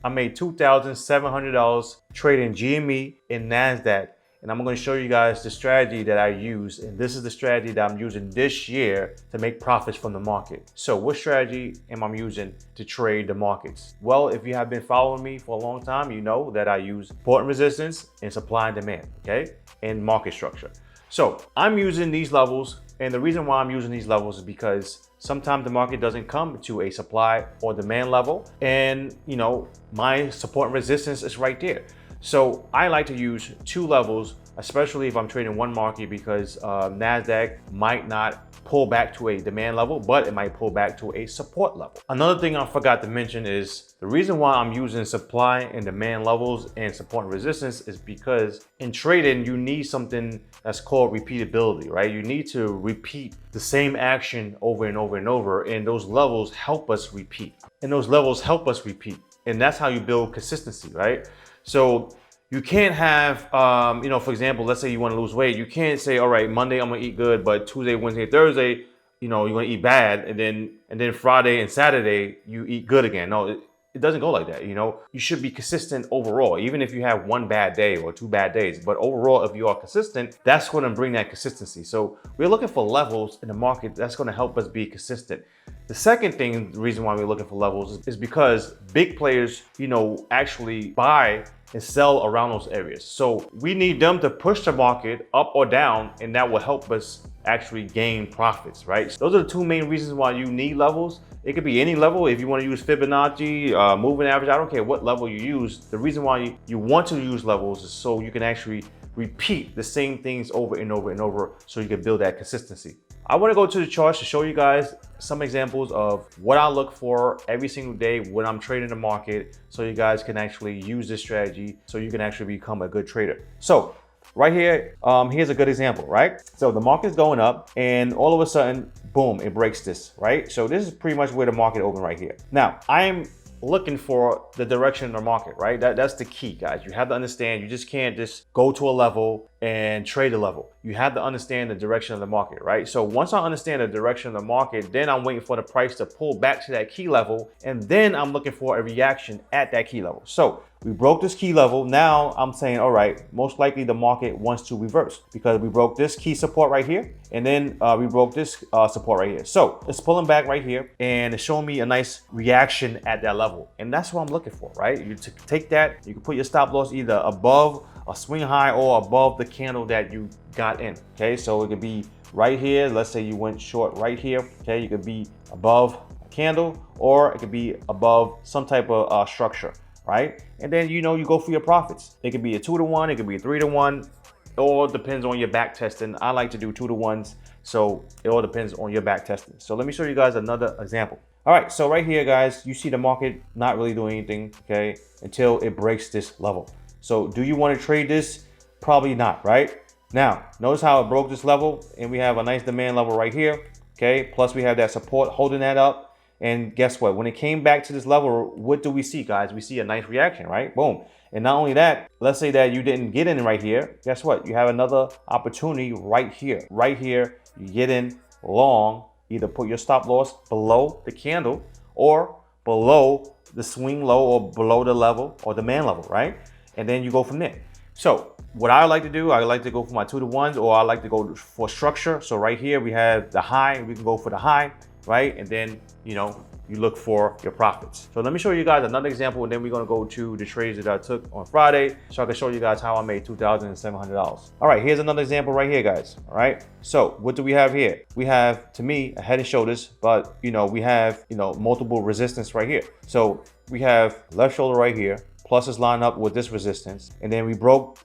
I made $2,700 trading GME in NASDAQ. And I'm going to show you guys the strategy that I use. And this is the strategy that I'm using this year to make profits from the market. So what strategy am I using to trade the markets? Well, if you have been following me for a long time, you know that I use support and resistance and supply and demand, okay? And market structure. So I'm using these levels. And the reason why I'm using these levels is because sometimes the market doesn't come to a supply or demand level. And my support and resistance is right there. So I like to use two levels, especially if I'm trading one market, because NASDAQ might not pull back to a demand level, but it might pull back to a support level. Another thing I forgot to mention is the reason why I'm using supply and demand levels and support and resistance is because in trading, you need something that's called repeatability, right? You need to repeat the same action over and over and over, and those levels help us repeat. And that's how you build consistency, right? So you can't have, for example, let's say you want to lose weight. You can't say, all right, Monday I'm gonna eat good, but Tuesday, Wednesday, Thursday, you're gonna eat bad, and then Friday and Saturday you eat good again. No, it doesn't go like that. You should be consistent overall, even if you have one bad day or two bad days. But overall, if you are consistent, that's going to bring that consistency. So we're looking for levels in the market that's going to help us be consistent. The second thing, the reason why we're looking for levels is because big players, actually buy and sell around those areas. So we need them to push the market up or down, and that will help us actually gain profits, right? So those are the two main reasons why you need levels. It could be any level. If you want to use Fibonacci, moving average, I don't care what level you use. The reason why you want to use levels is so you can actually repeat the same things over and over and over, so you can build that consistency. I want to go to the charts to show you guys some examples of what I look for every single day when I'm trading the market, so you guys can actually use this strategy so you can actually become a good trader. So right here, here's a good example, right? So the market's going up and all of a sudden, boom, it breaks this, right? So this is pretty much where the market opened right here. Now, I'm looking for the direction of the market, right? That's the key, guys. You have to understand, you just can't just go to a level and trade a level. You have to understand the direction of the market, right? So once I understand the direction of the market, then I'm waiting for the price to pull back to that key level, and then I'm looking for a reaction at that key level. So we broke this key level. Now I'm saying, all right, most likely the market wants to reverse because we broke this key support right here, and then we broke this support right here. So it's pulling back right here, and it's showing me a nice reaction at that level. And that's what I'm looking for, right? You take that, you can put your stop loss either above a swing high or above the candle that you got in, okay? So it could be right here. Let's say you went short right here, okay? You could be above a candle, or it could be above some type of structure, right? And then, you go for your profits. It could be a 2-to-1, it could be a 3-to-1. It all depends on your back testing. I like to do 2-to-1s, so it all depends on your back testing. So let me show you guys another example. All right, so right here, guys, you see the market not really doing anything, okay, until it breaks this level. So do you want to trade this? Probably not, right? Now, notice how it broke this level, and we have a nice demand level right here, okay? Plus we have that support holding that up. And guess what? When it came back to this level, what do we see, guys? We see a nice reaction, right? Boom. And not only that, let's say that you didn't get in right here. Guess what? You have another opportunity right here. Right here, you get in long, either put your stop loss below the candle or below the swing low or below the level or demand level, right? And then you go from there. So what I like to do, I like to go for my 2-to-1s, or I like to go for structure. So right here, we have the high, we can go for the high, right? And then, you look for your profits. So let me show you guys another example, and then we're gonna go to the trades that I took on Friday, so I can show you guys how I made $2,700. All right, here's another example right here, guys. All right, so what do we have here? We have, to me, a head and shoulders, but we have, multiple resistance right here. So we have left shoulder right here, plus is lined up with this resistance, and then we broke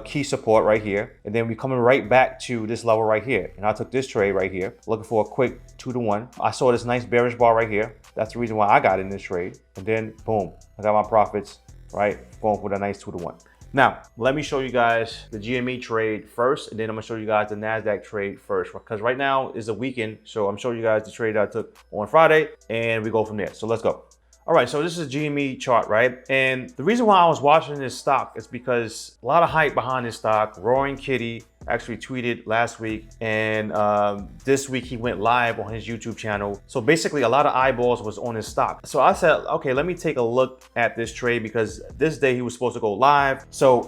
key support right here, and then we coming right back to this level right here. And I took this trade right here, looking for a quick 2-to-1. I saw this nice bearish bar right here. That's the reason why I got in this trade. And then boom, I got my profits, right? Going for the nice 2-to-1. Now, let me show you guys the GME trade first, and then I'm gonna show you guys the NASDAQ trade first, because right now is a weekend. So I'm showing you guys the trade I took on Friday, and we go from there. So let's go. All right, so this is a GME chart, right? And the reason why I was watching this stock is because a lot of hype behind this stock. Roaring Kitty actually tweeted last week, and this week he went live on his YouTube channel. So basically a lot of eyeballs was on his stock. So I said, okay, let me take a look at this trade because this day he was supposed to go live. So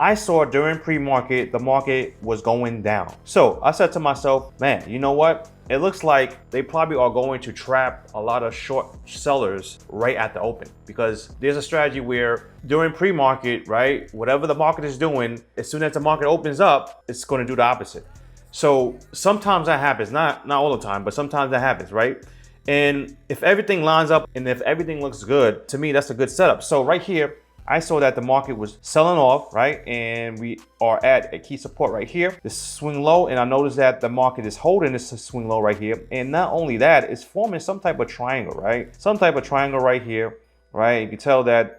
I saw during pre-market, the market was going down. So I said to myself, man, you know what? It looks like they probably are going to trap a lot of short sellers right at the open, because there's a strategy where during pre-market, right, whatever the market is doing, as soon as the market opens up, it's going to do the opposite. So sometimes that happens, not all the time, but sometimes that happens, right? And if everything lines up and if everything looks good, to me, that's a good setup. So right here, I saw that the market was selling off, right? And we are at a key support right here, this swing low. And I noticed that the market is holding this swing low right here. And not only that, it's forming some type of triangle, right? Some type of triangle right here, right? You can tell that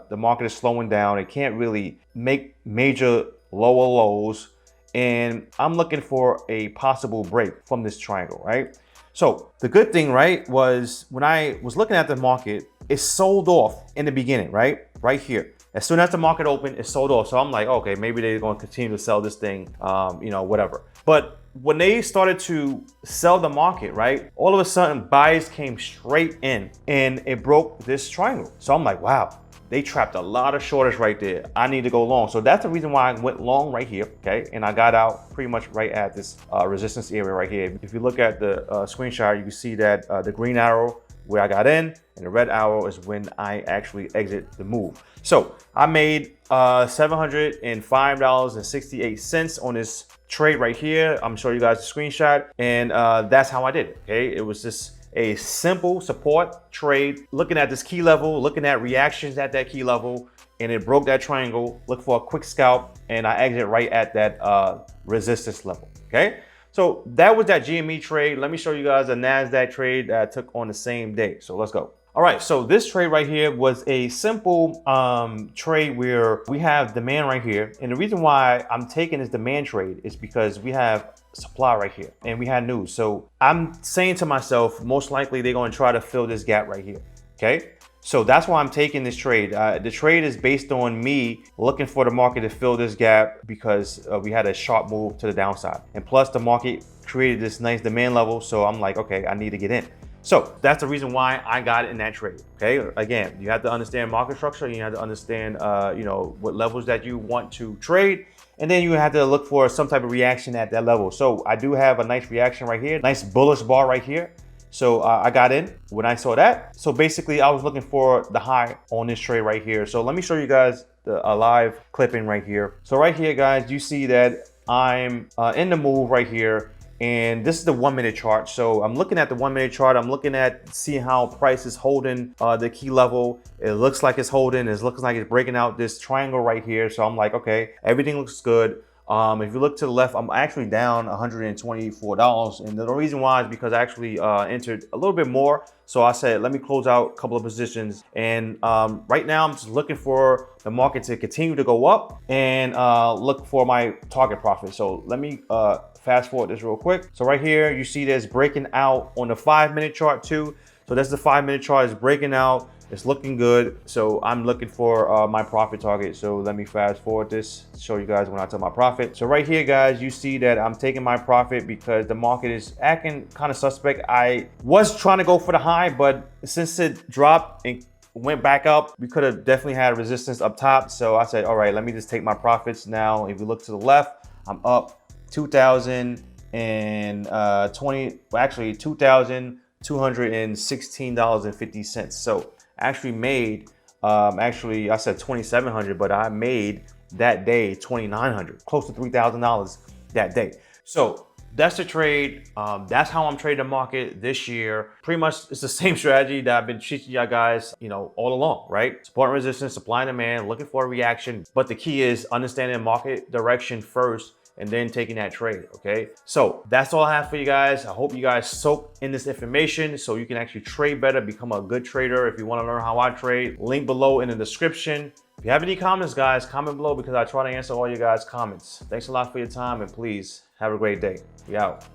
the market is slowing down. It can't really make major lower lows. And I'm looking for a possible break from this triangle, right? So the good thing, right, was when I was looking at the market, it sold off in the beginning, right? Right here. As soon as the market opened, it sold off. So I'm like, okay, maybe they're going to continue to sell this thing, whatever. But when they started to sell the market, right, all of a sudden buyers came straight in and it broke this triangle. So I'm like, wow, they trapped a lot of shorters right there. I need to go long. So that's the reason why I went long right here, okay? And I got out pretty much right at this resistance area right here. If you look at the screenshot, you can see that the green arrow where I got in, and the red arrow is when I actually exit the move. So I made $705.68 on this trade right here. I'm showing you guys the screenshot, and that's how I did it, okay? It was just a simple support trade, looking at this key level, looking at reactions at that key level, and it broke that triangle. Look for a quick scalp, and I exit right at that resistance level, okay? So that was that GME trade. Let me show you guys a NASDAQ trade that I took on the same day. So let's go. All right, so this trade right here was a simple trade where we have demand right here. And the reason why I'm taking this demand trade is because we have supply right here and we had news. So I'm saying to myself, most likely they're going to try to fill this gap right here, okay? So that's why I'm taking this trade. The trade is based on me looking for the market to fill this gap because we had a sharp move to the downside. And plus the market created this nice demand level. So I'm like, okay, I need to get in. So that's the reason why I got it in that trade, okay? Again, you have to understand market structure. You have to understand, what levels that you want to trade. And then you have to look for some type of reaction at that level. So I do have a nice reaction right here, nice bullish bar right here. So I got in when I saw that. So basically I was looking for the high on this trade right here. So let me show you guys a live clipping right here. So right here, guys, you see that I'm in the move right here. And this is the 1 minute chart. So I'm looking at the 1 minute chart. I'm looking at seeing how price is holding the key level. It looks like it's holding. It looks like it's breaking out this triangle right here. So I'm like, okay, everything looks good. If you look to the left, I'm actually down $124. And the reason why is because I actually entered a little bit more. So I said, let me close out a couple of positions. And right now I'm just looking for the market to continue to go up and look for my target profit. So let me fast forward this real quick. So right here, you see this breaking out on the 5 minute chart too. So that's the 5 minute chart is breaking out. It's looking good. So I'm looking for my profit target. So let me fast forward this, show you guys when I took my profit. So right here, guys, you see that I'm taking my profit because the market is acting kind of suspect. I was trying to go for the high, but since it dropped and went back up, we could have definitely had resistance up top. So I said, all right, let me just take my profits now. If you look to the left, I'm up $2,216.50. So actually made, I said 2,700, but I made that day 2,900, close to $3,000 that day. So that's the trade. That's how I'm trading the market this year. Pretty much it's the same strategy that I've been teaching y'all guys, all along, right? Support and resistance, supply and demand, looking for a reaction. But the key is understanding market direction first and then taking that trade, okay? So that's all I have for you guys. I hope you guys soak in this information so you can actually trade better, become a good trader. If you wanna learn how I trade, link below in the description. If you have any comments, guys, comment below because I try to answer all you guys' comments. Thanks a lot for your time and please have a great day. We out.